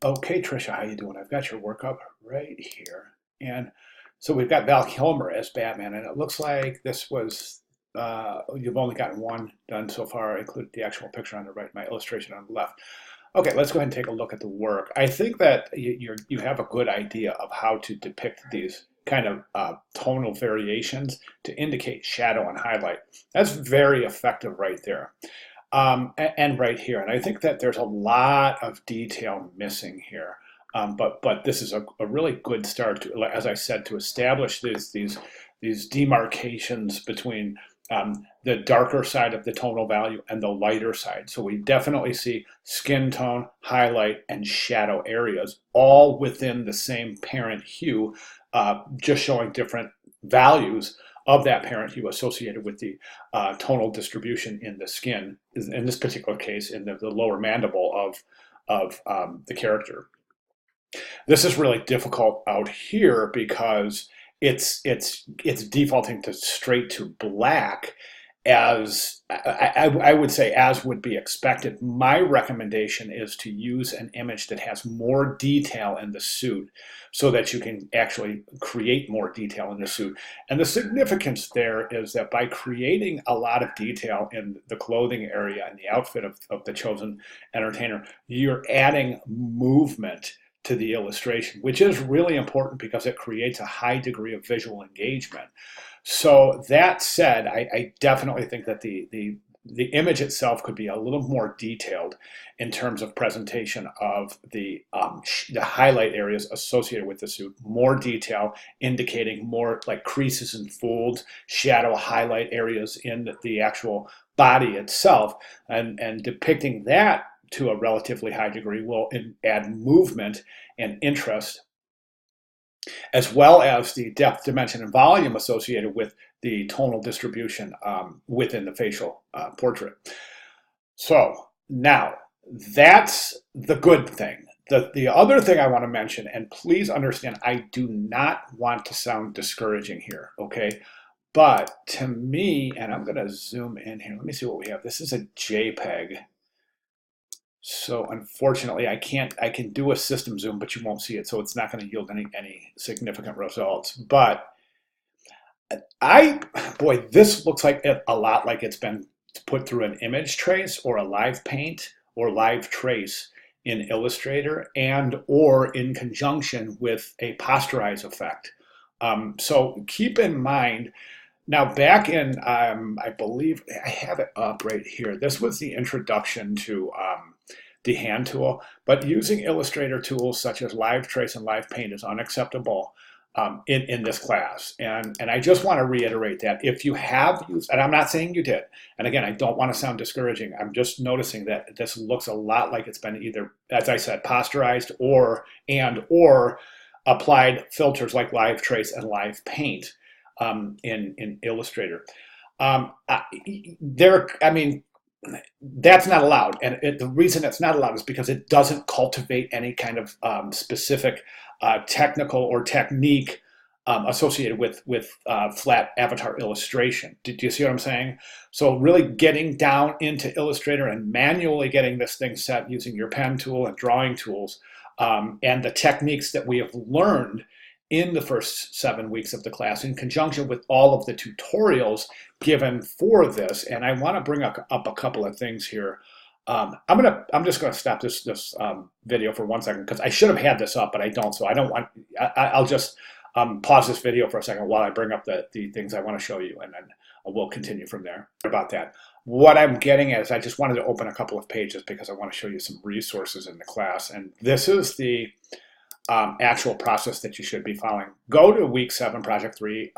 Okay, Trisha, how you doing? I've got your work up right here. And so we've got Val Kilmer as Batman, and it looks like this was, you've only gotten one done so far, including the actual picture on the right, my illustration on the left. Okay, let's go ahead and take a look at the work. I think that you have a good idea of how to depict these kind of tonal variations to indicate shadow and highlight. That's very effective right there. And right here. And I think that there's a lot of detail missing here. But this is a really good start to, as I said, to establish these demarcations between the darker side of the tonal value and the lighter side. So we definitely see skin tone, highlight, and shadow areas all within the same parent hue, just showing different values of that parent hue associated with the tonal distribution in the skin, in this particular case, in the lower mandible of the character. This is really difficult out here because it's defaulting to straight to black, as I would say, as would be expected. My recommendation is to use an image that has more detail in the suit so that you can actually create more detail in the suit. And the significance there is that by creating a lot of detail in the clothing area and the outfit of the chosen entertainer, you're adding movement to the illustration, which is really important because it creates a high degree of visual engagement. So that said, I definitely think that the image itself could be a little more detailed in terms of presentation of the highlight areas associated with the suit. More detail, indicating more like creases and folds, shadow highlight areas in the actual body itself, and depicting that to a relatively high degree will add movement and interest, as well as the depth, dimension, and volume associated with the tonal distribution within the facial portrait. So now that's the good thing. The other thing I want to mention, and please understand, I do not want to sound discouraging here, okay? But to me, and I'm going to zoom in here. Let me see what we have. This is a JPEG. So unfortunately, I can do a system zoom, but you won't see it. So it's not going to yield any significant results. But boy, this looks like a lot like it's been put through an image trace or a live paint or live trace in Illustrator, and or in conjunction with a posterize effect. So keep in mind, now back in, I believe I have it up right here. This was the introduction to the hand tool, but using Illustrator tools such as Live Trace and Live Paint is unacceptable in this class. And I just want to reiterate that if you have used, and I'm not saying you did, and again, I don't want to sound discouraging, I'm just noticing that this looks a lot like it's been either, as I said, posterized or applied filters like Live Trace and Live Paint in Illustrator. I mean, that's not allowed, and the reason it's not allowed is because it doesn't cultivate any kind of specific technical or technique associated with flat avatar illustration. Do you see what I'm saying? So really getting down into Illustrator and manually getting this thing set using your pen tool and drawing tools, and the techniques that we have learned in the first 7 weeks of the class in conjunction with all of the tutorials given for this. And I want to bring up a couple of things here. I'm just going to stop this video for 1 second because I should have had this up, but I don't. So I don't want. I'll just pause this video for a second while I bring up the things I want to show you, and then we'll continue from there about that. What I'm getting at is I just wanted to open a couple of pages because I want to show you some resources in the class, and this is the actual process that you should be following. Go to week 7, project 3,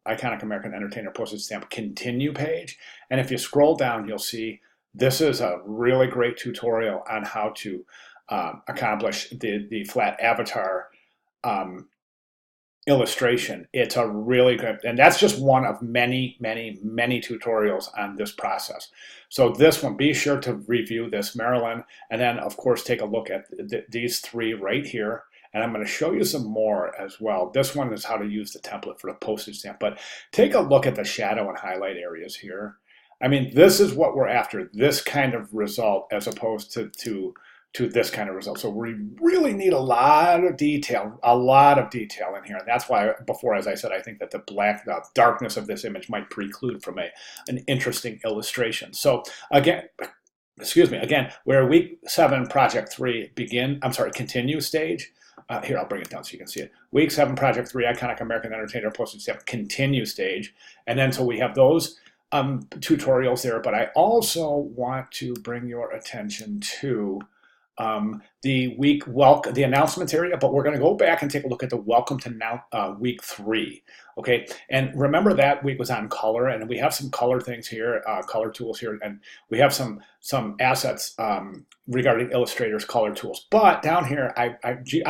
Iconic American Entertainer Postage Stamp Continue page. And if you scroll down, you'll see this is a really great tutorial on how to accomplish the flat avatar illustration. It's a really good, and that's just one of many, many, many tutorials on this process. So this one, be sure to review this, Marilyn, and then of course take a look at these 3 right here. And I'm going to show you some more as well. This one is how to use the template for the postage stamp, but take a look at the shadow and highlight areas here. I mean, this is what we're after, this kind of result, as opposed to to this kind of result. So we really need a lot of detail in here. And that's why before, as I said, I think that the darkness of this image might preclude from an interesting illustration. So again, excuse me, again, we're week 7, project 3 continue stage. Here, I'll bring it down so you can see it. Week 7, project 3, iconic American entertainer postage stamp, continue stage. And then so we have those tutorials there, but I also want to bring your attention to the announcements area, but we're going to go back and take a look at the welcome to now week 3. Okay, and remember that week was on color, and we have some color things here, color tools here, and we have some assets regarding Illustrator's color tools. But down here, I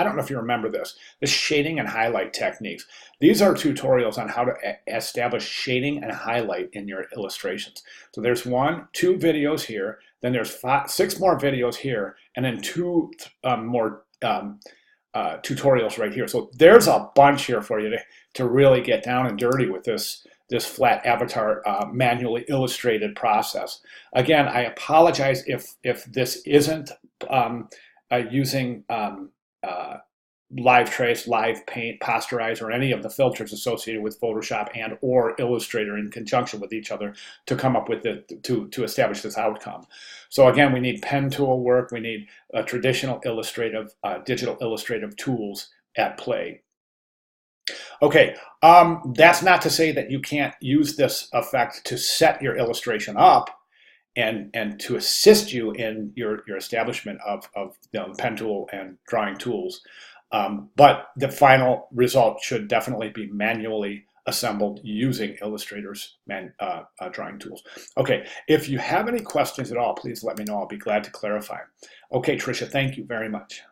don't know if you remember this, the shading and highlight techniques. These are tutorials on how to establish shading and highlight in your illustrations. So there's 2 videos here, then there's 6 more videos here, and then 2 more tutorials right here. So there's a bunch here for you to really get down and dirty with this flat avatar manually illustrated process. Again, I apologize if this isn't using Live Trace, Live Paint, Posterize, or any of the filters associated with Photoshop and or Illustrator in conjunction with each other to come up with to establish this outcome. So again, we need pen tool work, we need traditional illustrative, digital illustrative tools at play. Okay, that's not to say that you can't use this effect to set your illustration up and to assist you in your establishment of the pen tool and drawing tools. But the final result should definitely be manually assembled using Illustrator's drawing tools. Okay, if you have any questions at all, please let me know. I'll be glad to clarify. Okay, Trisha, thank you very much.